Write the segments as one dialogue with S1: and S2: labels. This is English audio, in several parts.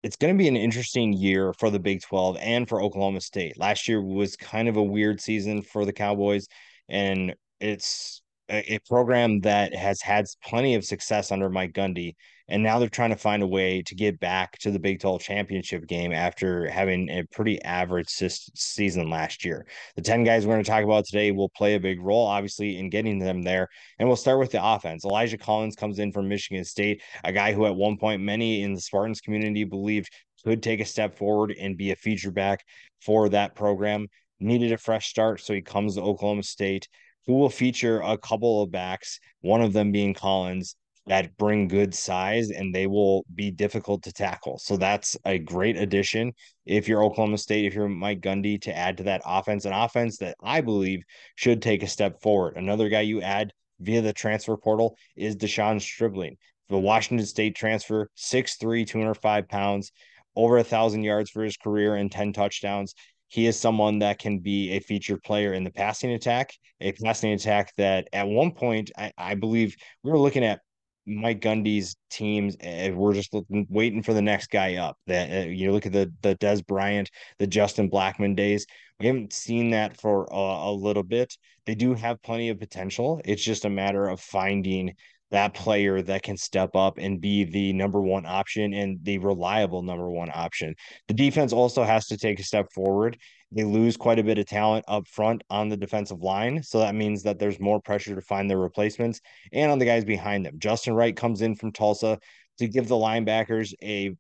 S1: it's going to be an interesting year for the Big 12 and for Oklahoma State. Last year was kind of a weird season for the Cowboys, and it's a program that has had plenty of success under Mike Gundy. And now they're trying to find a way to get back to the Big 12 championship game after having a pretty average season last year. The 10 guys we're going to talk about today will play a big role, obviously, in getting them there. And we'll start with the offense. Elijah Collins comes in from Michigan State, a guy who at one point many in the Spartans community believed could take a step forward and be a feature back for that program. Needed a fresh start, so he comes to Oklahoma State, who will feature a couple of backs, one of them being Collins, that bring good size and they will be difficult to tackle. So that's a great addition if you're Oklahoma State, if you're Mike Gundy, to add to that offense, an offense that I believe should take a step forward. Another guy you add via the transfer portal is ZHAUN Stribling, the Washington State transfer, 6'3", 205 pounds, over 1,000 yards for his career and 10 touchdowns. He is someone that can be a featured player in the a passing attack that at one point, I believe we were looking at Mike Gundy's teams, we're just waiting for the next guy up. That you look at the Des Bryant, the Justin Blackman days. We haven't seen that for a little bit. They do have plenty of potential. It's just a matter of finding that player that can step up and be the number one option and the reliable number one option. The defense also has to take a step forward. They lose quite a bit of talent up front on the defensive line. So that means that there's more pressure to find their replacements and on the guys behind them. Justin Wright comes in from Tulsa to give the linebackers a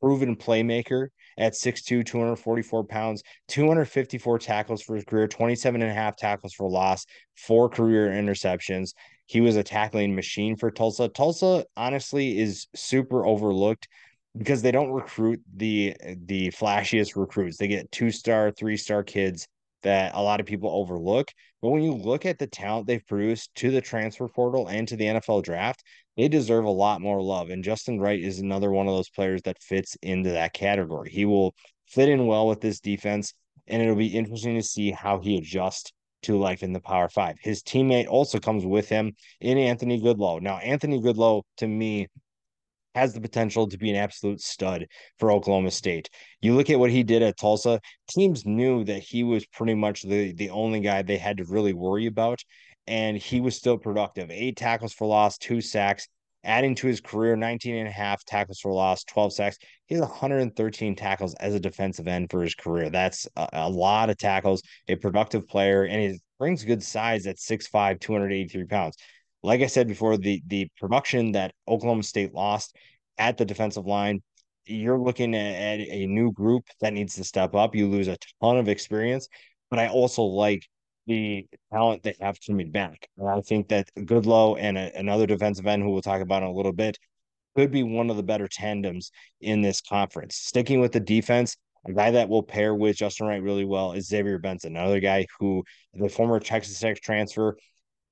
S1: proven playmaker at 6'2", 244 pounds, 254 tackles for his career, 27 and a half tackles for loss, 4 career interceptions. He was a tackling machine for Tulsa. Tulsa, honestly, is super overlooked because they don't recruit the flashiest recruits. They get 2-star, 3-star kids that a lot of people overlook. But when you look at the talent they've produced to the transfer portal and to the NFL draft, they deserve a lot more love. And Justin Wright is another one of those players that fits into that category. He will fit in well with this defense, and it'll be interesting to see how he adjusts to life in the Power Five. His teammate also comes with him in Anthony Goodlow. Now, Anthony Goodlow, to me, has the potential to be an absolute stud for Oklahoma State. You look at what he did at Tulsa, teams knew that he was pretty much the only guy they had to really worry about, and he was still productive. 8 tackles for loss, 2 sacks, adding to his career 19 and a half tackles for loss, 12 sacks. He has 113 tackles as a defensive end for his career. That's a lot of tackles, a productive player, and he brings good size at 6'5", 283 pounds. Like I said before, the production that Oklahoma State lost at the defensive line, you're looking at a new group that needs to step up. You lose a ton of experience, but I also like the talent they have coming back. And I think that Goodlow and another defensive end who we'll talk about in a little bit could be one of the better tandems in this conference. Sticking with the defense, a guy that will pair with Justin Wright really well is Xavier Benson, another guy who the former Texas Tech transfer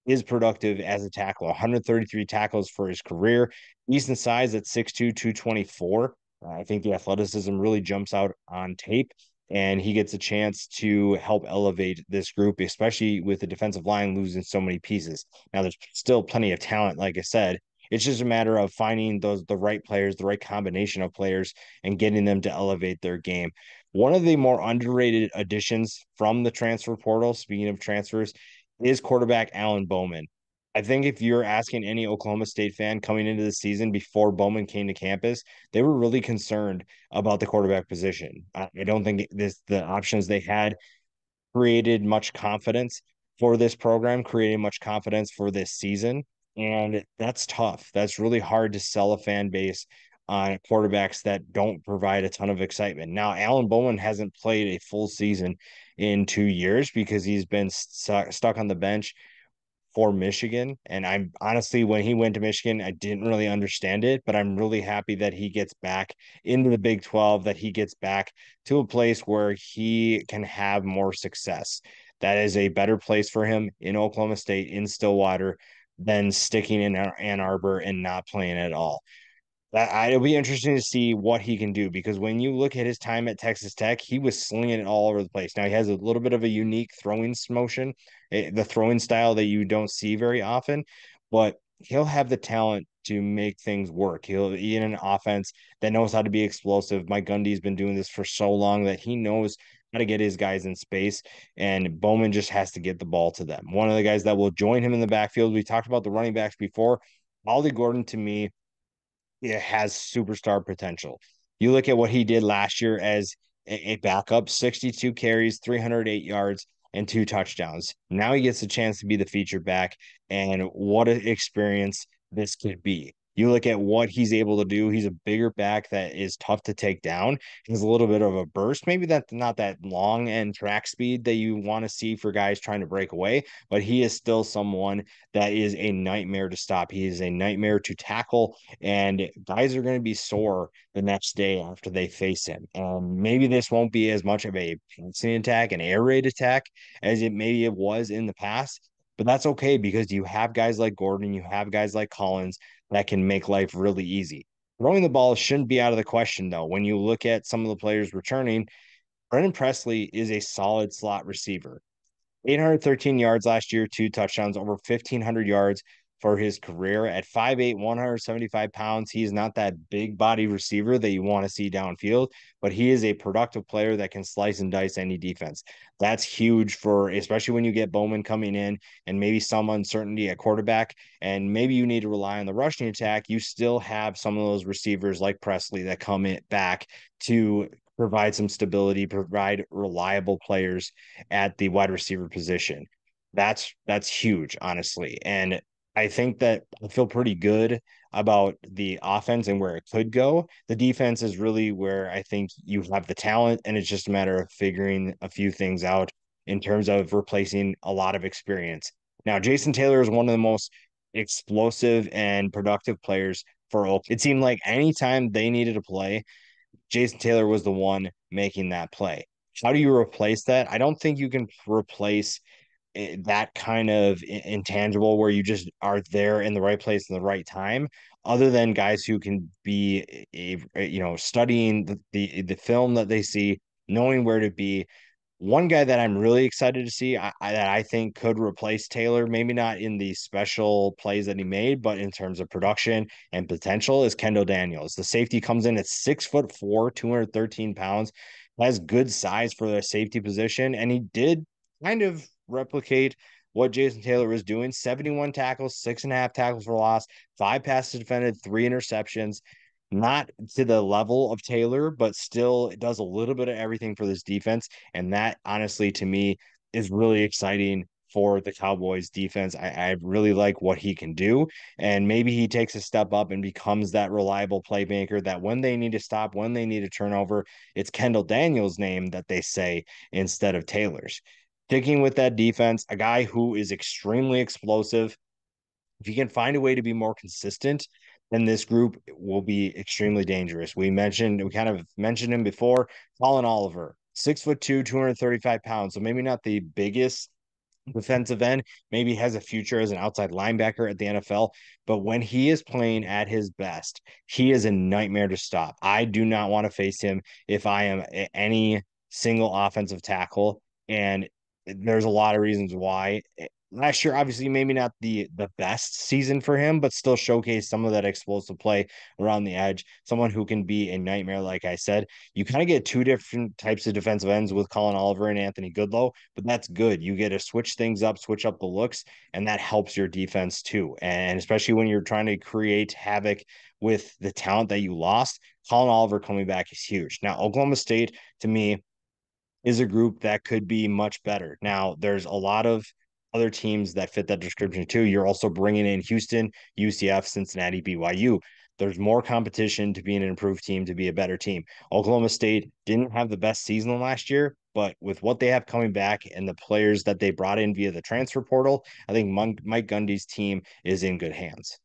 S1: is productive as a tackler. 133 tackles for his career. Decent size at 6'2", 224. I think the athleticism really jumps out on tape, and he gets a chance to help elevate this group, especially with the defensive line losing so many pieces. Now, there's still plenty of talent, like I said. It's just a matter of finding the right players, the right combination of players, and getting them to elevate their game. One of the more underrated additions from the transfer portal, speaking of transfers, is quarterback Alan Bowman. I think if you're asking any Oklahoma State fan coming into the season before Bowman came to campus, they were really concerned about the quarterback position. I don't think the options they had created much confidence for this program, created much confidence for this season. And that's tough. That's really hard to sell a fan base on quarterbacks that don't provide a ton of excitement. Now, Alan Bowman hasn't played a full season in 2 years because he's been stuck on the bench for Michigan. And I'm honestly, when he went to Michigan, I didn't really understand it, but I'm really happy that he gets back into the Big 12, that he gets back to a place where he can have more success. That is a better place for him in Oklahoma State, in Stillwater, than sticking in Ann Arbor and not playing at all. It'll be interesting to see what he can do because when you look at his time at Texas Tech, he was slinging it all over the place. Now he has a little bit of a unique throwing motion, the throwing style that you don't see very often, but he'll have the talent to make things work. He'll be in an offense that knows how to be explosive. Mike Gundy's been doing this for so long that he knows how to get his guys in space, and Bowman just has to get the ball to them. One of the guys that will join him in the backfield, we talked about the running backs before. Ollie Gordon, to me, it has superstar potential. You look at what he did last year as a backup, 62 carries, 308 yards, and 2 touchdowns. Now he gets a chance to be the feature back, and what an experience this could be. You look at what he's able to do. He's a bigger back that is tough to take down. He has a little bit of a burst. Maybe that's not that long and track speed that you want to see for guys trying to break away, but he is still someone that is a nightmare to stop. He is a nightmare to tackle, and guys are going to be sore the next day after they face him. And maybe this won't be as much of a passing attack, an air raid attack, as it was in the past. But that's okay because you have guys like Gordon, you have guys like Collins that can make life really easy. Throwing the ball shouldn't be out of the question, though. When you look at some of the players returning, Brennan Presley is a solid slot receiver. 813 yards last year, 2 touchdowns, over 1,500 yards for his career. At 5'8", 175 pounds, he's not that big body receiver that you want to see downfield, but he is a productive player that can slice and dice any defense. That's huge for, especially when you get Bowman coming in and maybe some uncertainty at quarterback, and maybe you need to rely on the rushing attack. You still have some of those receivers like Presley that come in back to provide some stability, provide reliable players at the wide receiver position. That's huge, honestly. And I think that I feel pretty good about the offense and where it could go. The defense is really where I think you have the talent, and it's just a matter of figuring a few things out in terms of replacing a lot of experience. Now, Jason Taylor is one of the most explosive and productive players for Oak. It seemed like anytime they needed to play, Jason Taylor was the one making that play. How do you replace that? I don't think you can replace that kind of intangible where you just are there in the right place in the right time, other than guys who can be studying the film that they see, knowing where to be. One guy that I'm really excited to see, that I think could replace Taylor, maybe not in the special plays that he made, but in terms of production and potential, is Kendall Daniels. The safety comes in at 6'4", 213 pounds, has good size for the safety position, and he did kind of replicate what Jason Taylor was doing. 71 tackles, 6.5 tackles for loss, 5 passes defended, 3 interceptions. Not to the level of Taylor, but still it does a little bit of everything for this defense. And that, honestly, to me, is really exciting for the Cowboys defense. I really like what he can do. And maybe he takes a step up and becomes that reliable playmaker that when they need to stop, when they need a turnover, it's Kendall Daniels' name that they say instead of Taylor's. Sticking with that defense, a guy who is extremely explosive. If you can find a way to be more consistent, then this group will be extremely dangerous. We kind of mentioned him before. Colin Oliver, 6'2", 235 pounds. So maybe not the biggest defensive end, maybe has a future as an outside linebacker at the NFL. But when he is playing at his best, he is a nightmare to stop. I do not want to face him if I am any single offensive tackle. And there's a lot of reasons why. Last year, obviously, maybe not the best season for him, but still showcased some of that explosive play around the edge. Someone who can be a nightmare, like I said. You kind of get two different types of defensive ends with Colin Oliver and Anthony Goodlow, but that's good. You get to switch things up, switch up the looks, and that helps your defense too. And especially when you're trying to create havoc with the talent that you lost, Colin Oliver coming back is huge. Now, Oklahoma State, to me, is a group that could be much better. Now, there's a lot of other teams that fit that description too. You're also bringing in Houston, UCF, Cincinnati, BYU. There's more competition to be an improved team, to be a better team. Oklahoma State didn't have the best season last year, but with what they have coming back and the players that they brought in via the transfer portal, I think Mike Gundy's team is in good hands.